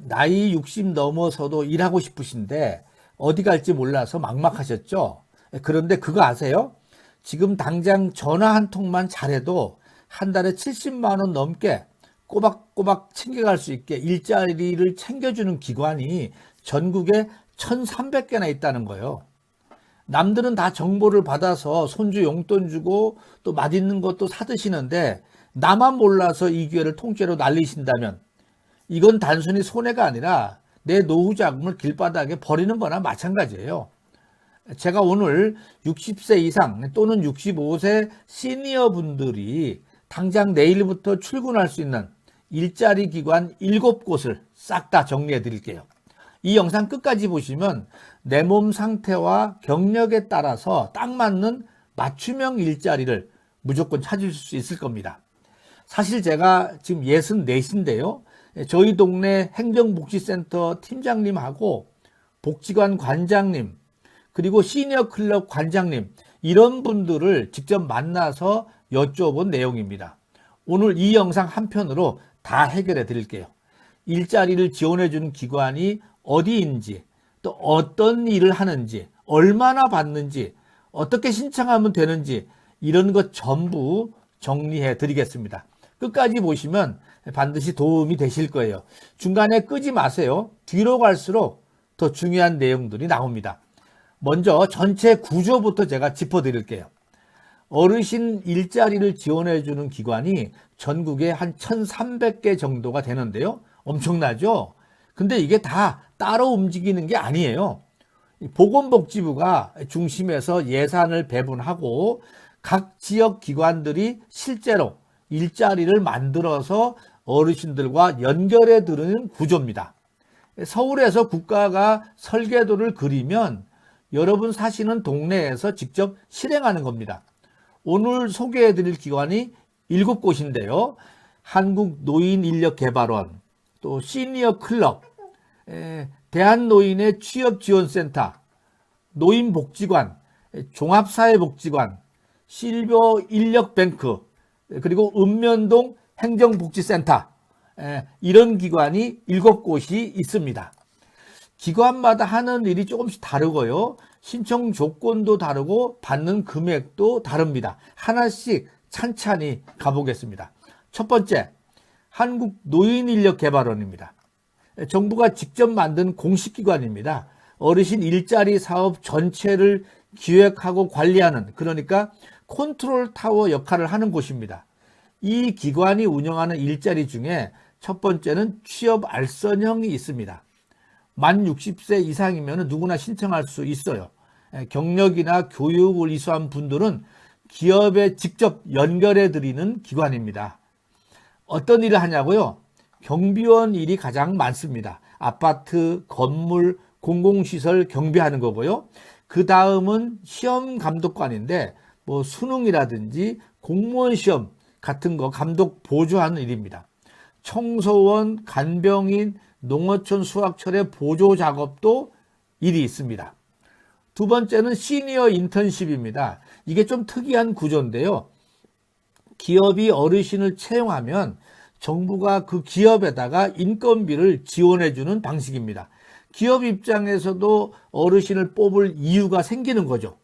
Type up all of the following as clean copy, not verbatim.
나이 60 넘어서도 일하고 싶으신데 어디 갈지 몰라서 막막하셨죠? 그런데 그거 아세요? 지금 당장 전화 한 통만 잘해도 한 달에 70만 원 넘게 꼬박꼬박 챙겨갈 수 있게 일자리를 챙겨주는 기관이 전국에 1,300개나 있다는 거예요. 남들은 다 정보를 받아서 손주 용돈 주고 또 맛있는 것도 사드시는데 나만 몰라서 이 기회를 통째로 날리신다면 이건 단순히 손해가 아니라 내 노후 자금을 길바닥에 버리는 거나 마찬가지예요. 제가 오늘 60세 이상 또는 65세 시니어 분들이 당장 내일부터 출근할 수 있는 일자리 기관 7곳을 싹 다 정리해 드릴게요. 이 영상 끝까지 보시면 내 몸 상태와 경력에 따라서 딱 맞는 맞춤형 일자리를 무조건 찾을 수 있을 겁니다. 사실 제가 지금 64인데요. 저희 동네 행정복지센터 팀장님하고 복지관 관장님, 그리고 시니어 클럽 관장님, 이런 분들을 직접 만나서 여쭤본 내용입니다. 오늘 이 영상 한편으로 다 해결해 드릴게요. 일자리를 지원해 주는 기관이 어디인지, 또 어떤 일을 하는지, 얼마나 받는지, 어떻게 신청하면 되는지, 이런 것 전부 정리해 드리겠습니다. 끝까지 보시면 반드시 도움이 되실 거예요. 중간에 끄지 마세요. 뒤로 갈수록 더 중요한 내용들이 나옵니다. 먼저 전체 구조부터 제가 짚어드릴게요. 어르신 일자리를 지원해주는 기관이 전국에 한 1,300개 정도가 되는데요. 엄청나죠? 근데 이게 다 따로 움직이는 게 아니에요. 보건복지부가 중심에서 예산을 배분하고 각 지역 기관들이 실제로 일자리를 만들어서 어르신들과 연결해 드리는 구조입니다. 서울에서 국가가 설계도를 그리면 여러분 사시는 동네에서 직접 실행하는 겁니다. 오늘 소개해 드릴 기관이 7곳인데요. 한국노인인력개발원, 또 시니어 클럽, 대한노인의 취업지원센터, 노인복지관, 종합사회복지관, 실버 인력뱅크, 그리고 읍면동 행정복지센터, 이런 기관이 7곳이 있습니다. 기관마다 하는 일이 조금씩 다르고요. 신청 조건도 다르고 받는 금액도 다릅니다. 하나씩 찬찬히 가보겠습니다. 첫 번째, 한국노인인력개발원입니다. 정부가 직접 만든 공식기관입니다. 어르신 일자리 사업 전체를 기획하고 관리하는, 그러니까 컨트롤 타워 역할을 하는 곳입니다. 이 기관이 운영하는 일자리 중에 첫 번째는 취업 알선형이 있습니다. 만 60세 이상이면 누구나 신청할 수 있어요. 경력이나 교육을 이수한 분들은 기업에 직접 연결해 드리는 기관입니다. 어떤 일을 하냐고요? 경비원 일이 가장 많습니다. 아파트, 건물, 공공시설 경비하는 거고요. 그 다음은 시험 감독관인데 뭐 수능이라든지 공무원 시험 같은 거 감독 보조하는 일입니다. 청소원, 간병인, 농어촌 수확철의 보조 작업도 일이 있습니다. 두 번째는 시니어 인턴십입니다. 이게 좀 특이한 구조인데요. 기업이 어르신을 채용하면 정부가 그 기업에다가 인건비를 지원해주는 방식입니다. 기업 입장에서도 어르신을 뽑을 이유가 생기는 거죠.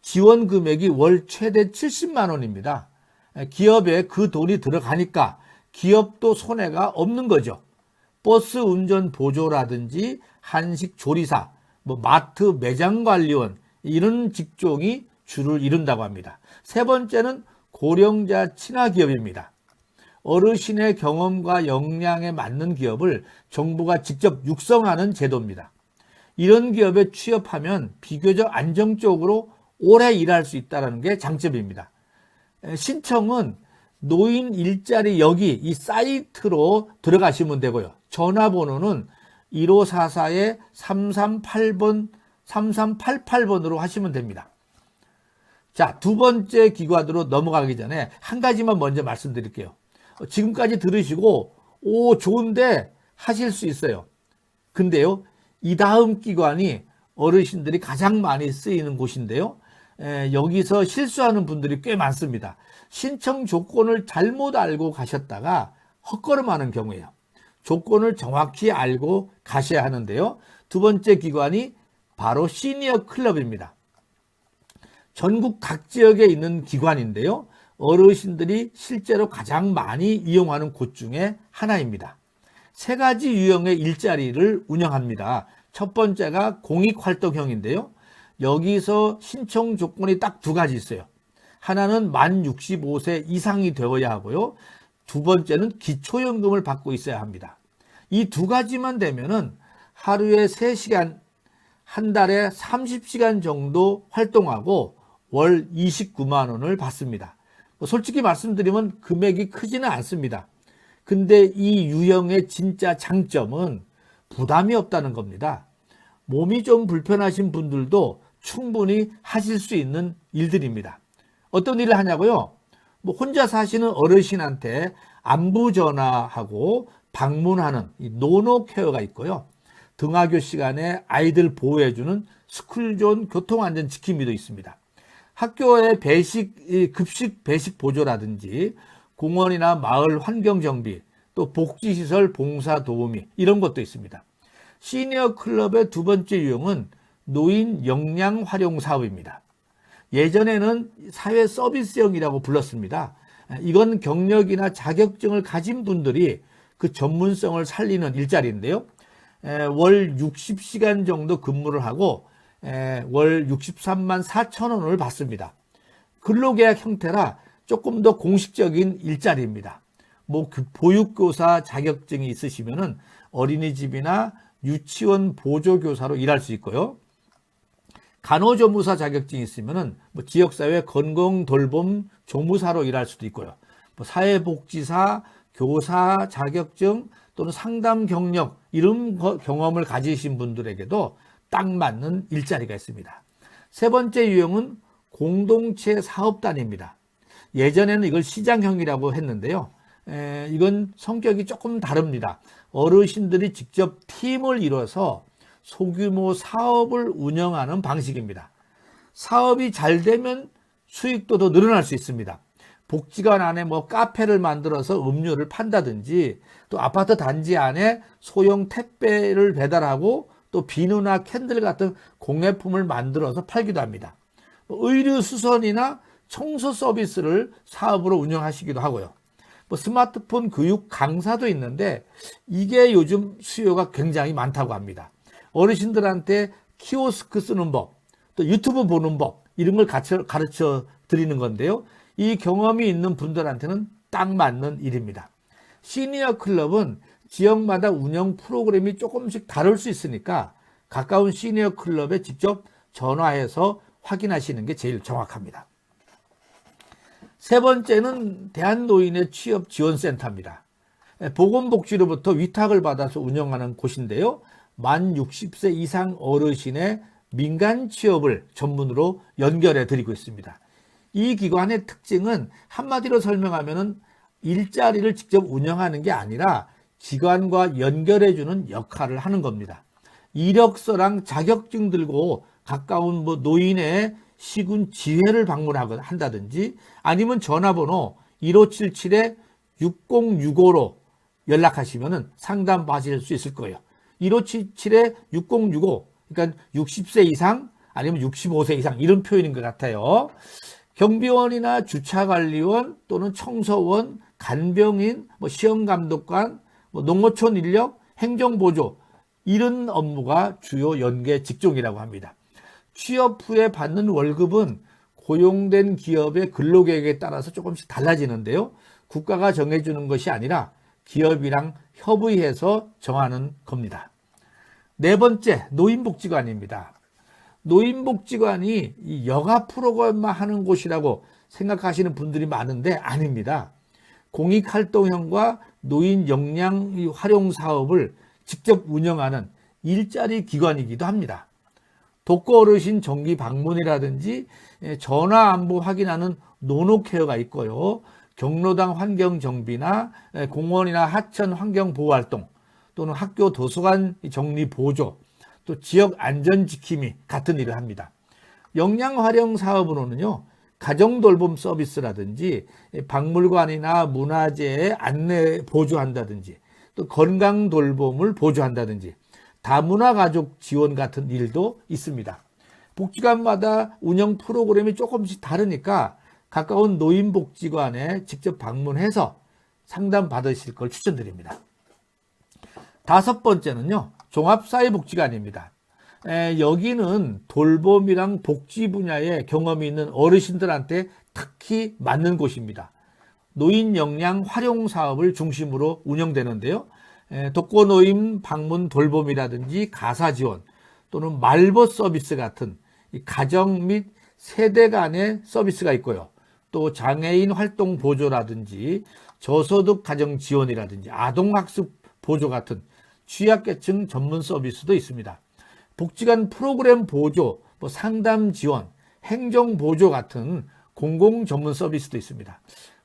지원 금액이 월 최대 70만 원입니다. 기업에 그 돈이 들어가니까 기업도 손해가 없는 거죠. 버스 운전 보조라든지 한식 조리사, 마트 매장 관리원, 이런 직종이 주를 이룬다고 합니다. 세 번째는 고령자 친화 기업입니다. 어르신의 경험과 역량에 맞는 기업을 정부가 직접 육성하는 제도입니다. 이런 기업에 취업하면 비교적 안정적으로 오래 일할 수 있다는 게 장점입니다. 신청은 노인 일자리 여기 이 사이트로 들어가시면 되고요. 전화번호는 1544-338번, 3388번으로 하시면 됩니다. 자, 두 번째 기관으로 넘어가기 전에 한 가지만 먼저 말씀드릴게요. 지금까지 들으시고 좋은데 하실 수 있어요. 근데요, 이 다음 기관이 어르신들이 가장 많이 쓰이는 곳인데요. 여기서 실수하는 분들이 꽤 많습니다. 신청 조건을 잘못 알고 가셨다가 헛걸음하는 경우예요. 조건을 정확히 알고 가셔야 하는데요. 두 번째 기관이 바로 시니어 클럽입니다. 전국 각 지역에 있는 기관인데요. 어르신들이 실제로 가장 많이 이용하는 곳 중에 하나입니다. 세 가지 유형의 일자리를 운영합니다. 첫 번째가 공익활동형인데요. 여기서 신청 조건이 딱 두 가지 있어요. 하나는 만 65세 이상이 되어야 하고요. 두 번째는 기초연금을 받고 있어야 합니다. 이 두 가지만 되면은 하루에 3시간, 한 달에 30시간 정도 활동하고 월 29만 원을 받습니다. 솔직히 말씀드리면 금액이 크지는 않습니다. 근데 이 유형의 진짜 장점은 부담이 없다는 겁니다. 몸이 좀 불편하신 분들도 충분히 하실 수 있는 일들입니다. 어떤 일을 하냐고요? 혼자 사시는 어르신한테 안부 전화하고 방문하는 이 노노 케어가 있고요. 등하교 시간에 아이들 보호해주는 스쿨존 교통안전 지킴이도 있습니다. 학교의 급식 배식 보조라든지 공원이나 마을 환경 정비, 또 복지시설 봉사 도우미 이런 것도 있습니다. 시니어 클럽의 두 번째 유형은 노인 역량 활용 사업입니다. 예전에는 사회 서비스형이라고 불렀습니다. 이건 경력이나 자격증을 가진 분들이 그 전문성을 살리는 일자리인데요. 월 60시간 정도 근무를 하고 월 63만 4천 원을 받습니다. 근로계약 형태라 조금 더 공식적인 일자리입니다. 보육교사 자격증이 있으시면은 어린이집이나 유치원 보조교사로 일할 수 있고요. 간호조무사 자격증이 있으면은 지역사회 건강돌봄 조무사로 일할 수도 있고요. 사회복지사, 교사 자격증 또는 상담 경력 이런 경험을 가지신 분들에게도 딱 맞는 일자리가 있습니다. 세 번째 유형은 공동체 사업단입니다. 예전에는 이걸 시장형이라고 했는데요. 이건 성격이 조금 다릅니다. 어르신들이 직접 팀을 이뤄서 소규모 사업을 운영하는 방식입니다. 사업이 잘 되면 수익도 더 늘어날 수 있습니다. 복지관 안에 카페를 만들어서 음료를 판다든지 또 아파트 단지 안에 소형 택배를 배달하고 또 비누나 캔들 같은 공예품을 만들어서 팔기도 합니다. 의류 수선이나 청소 서비스를 사업으로 운영하시기도 하고요. 스마트폰 교육 강사도 있는데 이게 요즘 수요가 굉장히 많다고 합니다. 어르신들한테 키오스크 쓰는 법, 또 유튜브 보는 법 이런 걸 가르쳐 드리는 건데요. 이 경험이 있는 분들한테는 딱 맞는 일입니다. 시니어 클럽은 지역마다 운영 프로그램이 조금씩 다를 수 있으니까 가까운 시니어 클럽에 직접 전화해서 확인하시는 게 제일 정확합니다. 세 번째는 대한노인의 취업지원센터입니다. 보건복지로부터 위탁을 받아서 운영하는 곳인데요. 만 60세 이상 어르신의 민간 취업을 전문으로 연결해 드리고 있습니다. 이 기관의 특징은 한마디로 설명하면 일자리를 직접 운영하는 게 아니라 기관과 연결해 주는 역할을 하는 겁니다. 이력서랑 자격증 들고 가까운 노인의 시군 지회를 방문한다든지 아니면 전화번호 1577-6065로 연락하시면 상담 받으실 수 있을 거예요. 1577-6065 그러니까 60세 이상 아니면 65세 이상 이런 표현인 것 같아요. 경비원이나 주차관리원 또는 청소원, 간병인, 시험감독관, 농어촌 인력, 행정보조 이런 업무가 주요 연계 직종이라고 합니다. 취업 후에 받는 월급은 고용된 기업의 근로계획에 따라서 조금씩 달라지는데요. 국가가 정해주는 것이 아니라 기업이랑 협의해서 정하는 겁니다. 네 번째, 노인복지관입니다. 노인복지관이 이 여가 프로그램만 하는 곳이라고 생각하시는 분들이 많은데 아닙니다. 공익활동형과 노인 역량 활용 사업을 직접 운영하는 일자리 기관이기도 합니다. 독거 어르신 정기 방문이라든지 전화 안부 확인하는 노노케어가 있고요. 경로당 환경 정비나 공원이나 하천 환경 보호 활동 또는 학교 도서관 정리 보조 또 지역 안전 지킴이 같은 일을 합니다. 역량 활용 사업으로는요. 가정 돌봄 서비스라든지 박물관이나 문화재에 안내 보조한다든지 또 건강 돌봄을 보조한다든지 다문화 가족 지원 같은 일도 있습니다. 복지관마다 운영 프로그램이 조금씩 다르니까 가까운 노인복지관에 직접 방문해서 상담 받으실 걸 추천드립니다. 다섯 번째는요, 종합사회복지관입니다. 여기는 돌봄이랑 복지 분야에 경험이 있는 어르신들한테 특히 맞는 곳입니다. 노인 역량 활용 사업을 중심으로 운영되는데요. 독거노인 방문 돌봄이라든지 가사 지원 또는 말벗 서비스 같은 가정 및 세대 간의 서비스가 있고요. 또 장애인 활동 보조라든지 저소득 가정 지원이라든지 아동학습 보조 같은 취약계층 전문 서비스도 있습니다. 복지관 프로그램 보조, 상담 지원, 행정 보조 같은 공공 전문 서비스도 있습니다.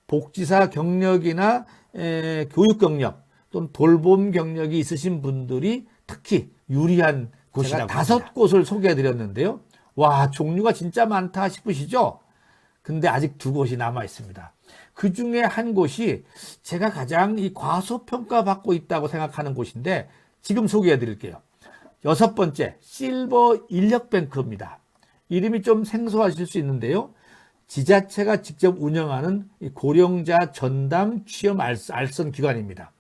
복지사 경력이나 교육 경력 또는 돌봄 경력이 있으신 분들이 특히 유리한 곳이라고 합니다. 5곳을 소개해 드렸는데요. 와, 종류가 진짜 많다 싶으시죠? 근데 아직 2곳이 남아 있습니다. 그 중에 한 곳이 제가 가장 과소평가받고 있다고 생각하는 곳인데 지금 소개해 드릴게요. 6번째, 실버 인력뱅크입니다. 이름이 좀 생소하실 수 있는데요. 지자체가 직접 운영하는 고령자 전담 취업 알선 기관입니다.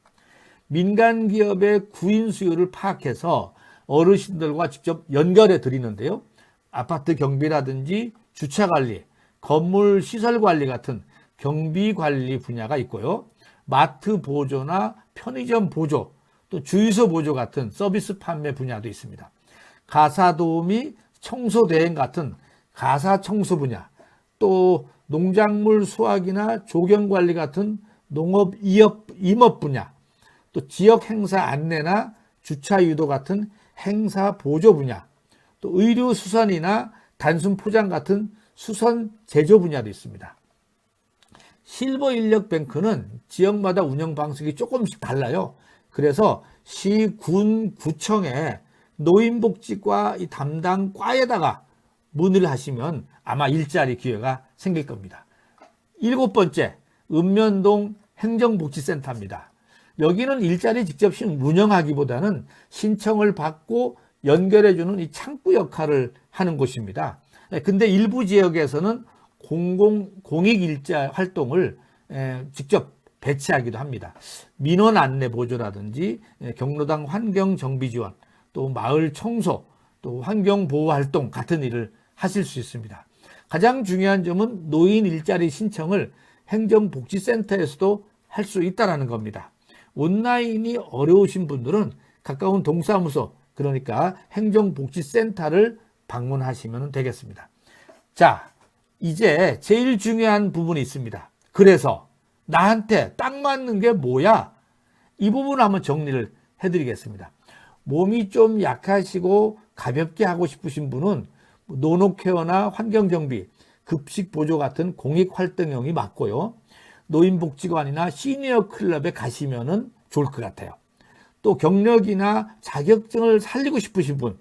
민간 기업의 구인 수요를 파악해서 어르신들과 직접 연결해 드리는데요. 아파트 경비라든지 주차 관리, 건물 시설 관리 같은 경비 관리 분야가 있고요. 마트 보조나 편의점 보조, 또 주유소 보조 같은 서비스 판매 분야도 있습니다. 가사 도우미, 청소 대행 같은 가사 청소 분야, 또 농작물 수확이나 조경 관리 같은 농업 임업 분야, 또 지역 행사 안내나 주차 유도 같은 행사 보조 분야, 또 의류 수선이나 단순 포장 같은 수선 제조 분야도 있습니다. 실버 인력뱅크는 지역마다 운영 방식이 조금씩 달라요. 그래서 시, 군, 구청의 노인복지과 담당 과에다가 문의를 하시면 아마 일자리 기회가 생길 겁니다. 7번째, 읍면동 행정복지센터입니다. 여기는 일자리 직접 운영하기보다는 신청을 받고 연결해주는 이 창구 역할을 하는 곳입니다. 근데 일부 지역에서는 공익 일자 활동을 직접 배치하기도 합니다. 민원 안내 보조라든지 경로당 환경 정비 지원, 또 마을 청소, 또 환경 보호 활동 같은 일을 하실 수 있습니다. 가장 중요한 점은 노인 일자리 신청을 행정복지센터에서도 할 수 있다는 겁니다. 온라인이 어려우신 분들은 가까운 동사무소, 그러니까 행정복지센터를 방문하시면 되겠습니다. 자, 이제 제일 중요한 부분이 있습니다. 그래서 나한테 딱 맞는 게 뭐야? 이 부분 한번 정리를 해드리겠습니다. 몸이 좀 약하시고 가볍게 하고 싶으신 분은 노노케어나 환경정비, 급식보조 같은 공익활동형이 맞고요. 노인복지관이나 시니어 클럽에 가시면 좋을 것 같아요. 또 경력이나 자격증을 살리고 싶으신 분,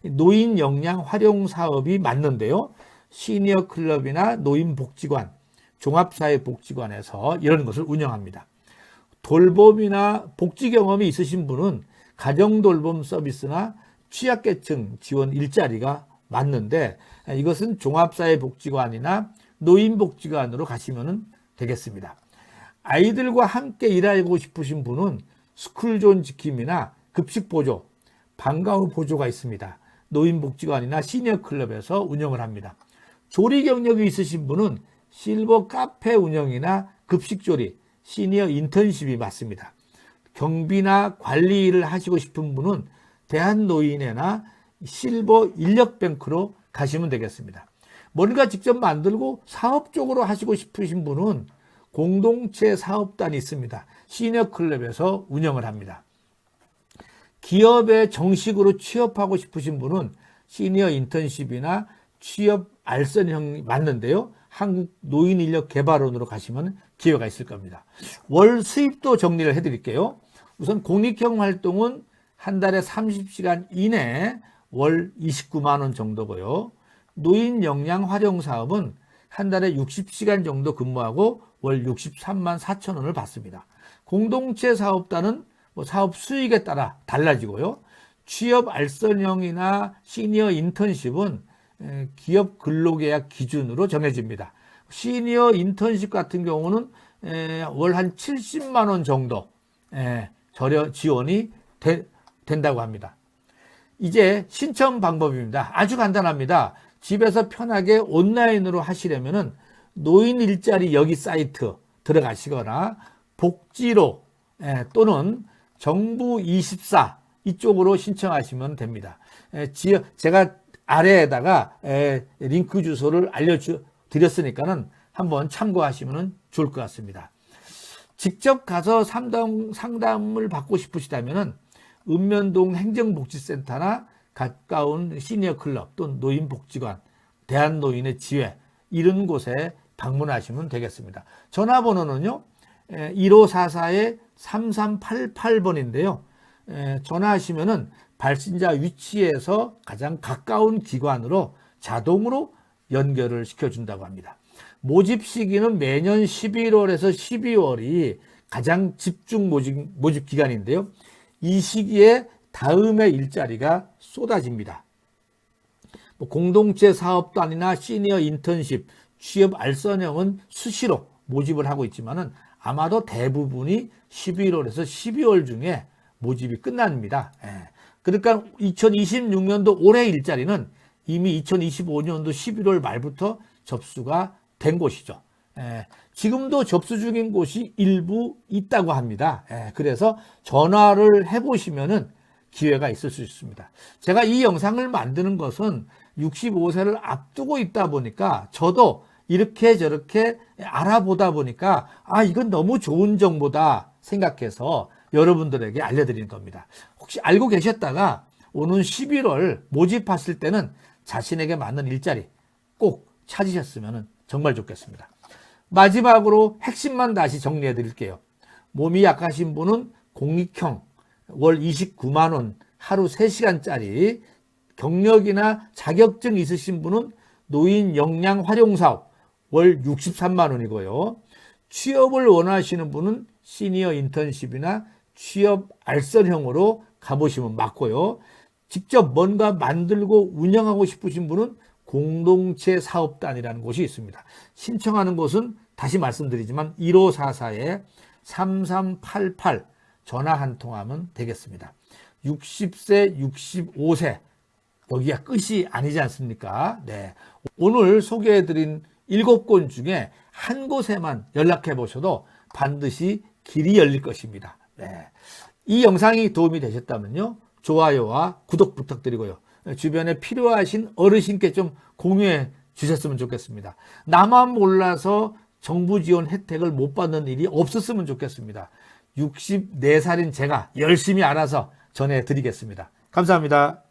노인 역량 활용 사업이 맞는데요. 시니어 클럽이나 노인복지관, 종합사회복지관에서 이런 것을 운영합니다. 돌봄이나 복지 경험이 있으신 분은 가정돌봄 서비스나 취약계층 지원 일자리가 맞는데 이것은 종합사회복지관이나 노인복지관으로 가시면 되겠습니다. 아이들과 함께 일하고 싶으신 분은 스쿨존 지킴이나 급식보조, 방과후 보조가 있습니다. 노인복지관이나 시니어클럽에서 운영을 합니다. 조리 경력이 있으신 분은 실버 카페 운영이나 급식조리, 시니어 인턴십이 맞습니다. 경비나 관리 일을 하시고 싶은 분은 대한노인회나 실버 인력뱅크로 가시면 되겠습니다. 뭔가 직접 만들고 사업적으로 하시고 싶으신 분은 공동체 사업단이 있습니다. 시니어클럽에서 운영을 합니다. 기업에 정식으로 취업하고 싶으신 분은 시니어 인턴십이나 취업 알선형이 맞는데요. 한국노인인력개발원으로 가시면 기회가 있을 겁니다. 월 수입도 정리를 해드릴게요. 우선 공익형 활동은 한 달에 30시간 이내에 월 29만 원 정도고요. 노인 역량 활용 사업은 한 달에 60시간 정도 근무하고 월 63만 4천 원을 받습니다. 공동체 사업단은 사업 수익에 따라 달라지고요. 취업 알선형이나 시니어 인턴십은 기업 근로계약 기준으로 정해집니다. 시니어 인턴십 같은 경우는 월 한 70만 원 정도 지원이 된다고 합니다. 이제 신청 방법입니다. 아주 간단합니다. 집에서 편하게 온라인으로 하시려면은 노인 일자리 여기 사이트 들어가시거나 복지로 또는 정부24 이쪽으로 신청하시면 됩니다. 제가 아래에다가 링크 주소를 알려드렸으니까는 한번 참고하시면 좋을 것 같습니다. 직접 가서 상담을 받고 싶으시다면은 읍면동 행정복지센터나 가까운 시니어 클럽 또는 노인복지관, 대한노인의 지회 이런 곳에 방문하시면 되겠습니다. 전화번호는요 1544-3388번인데요. 전화하시면은 발신자 위치에서 가장 가까운 기관으로 자동으로 연결을 시켜준다고 합니다. 모집 시기는 매년 11월에서 12월이 가장 집중 모집 기간인데요. 이 시기에 다음의 일자리가 쏟아집니다. 공동체 사업단이나 시니어 인턴십, 취업 알선형은 수시로 모집을 하고 있지만은 아마도 대부분이 11월에서 12월 중에 모집이 끝납니다. 그러니까 2026년도 올해 일자리는 이미 2025년도 11월 말부터 접수가 된 곳이죠. 지금도 접수 중인 곳이 일부 있다고 합니다. 그래서 전화를 해보시면은 기회가 있을 수 있습니다. 제가 이 영상을 만드는 것은 65세를 앞두고 있다 보니까 저도 이렇게 저렇게 알아보다 보니까 이건 너무 좋은 정보다 생각해서 여러분들에게 알려드리는 겁니다. 혹시 알고 계셨다가 오는 11월 모집하실 때는 자신에게 맞는 일자리 꼭 찾으셨으면 정말 좋겠습니다. 마지막으로 핵심만 다시 정리해 드릴게요. 몸이 약하신 분은 공익형 월 29만 원 하루 3시간짜리, 경력이나 자격증 있으신 분은 노인 역량 활용 사업 월 63만 원이고요. 취업을 원하시는 분은 시니어 인턴십이나 취업 알선형으로 가보시면 맞고요. 직접 뭔가 만들고 운영하고 싶으신 분은 공동체 사업단이라는 곳이 있습니다. 신청하는 곳은 다시 말씀드리지만 1544-3388 전화 한 통하면 되겠습니다. 60세, 65세 여기가 끝이 아니지 않습니까? 네. 오늘 소개해드린 7곳 중에 한 곳에만 연락해 보셔도 반드시 길이 열릴 것입니다. 네. 이 영상이 도움이 되셨다면요. 좋아요와 구독 부탁드리고요. 주변에 필요하신 어르신께 좀 공유해 주셨으면 좋겠습니다. 나만 몰라서 정부 지원 혜택을 못 받는 일이 없었으면 좋겠습니다. 64살인 제가 열심히 알아서 전해드리겠습니다. 감사합니다.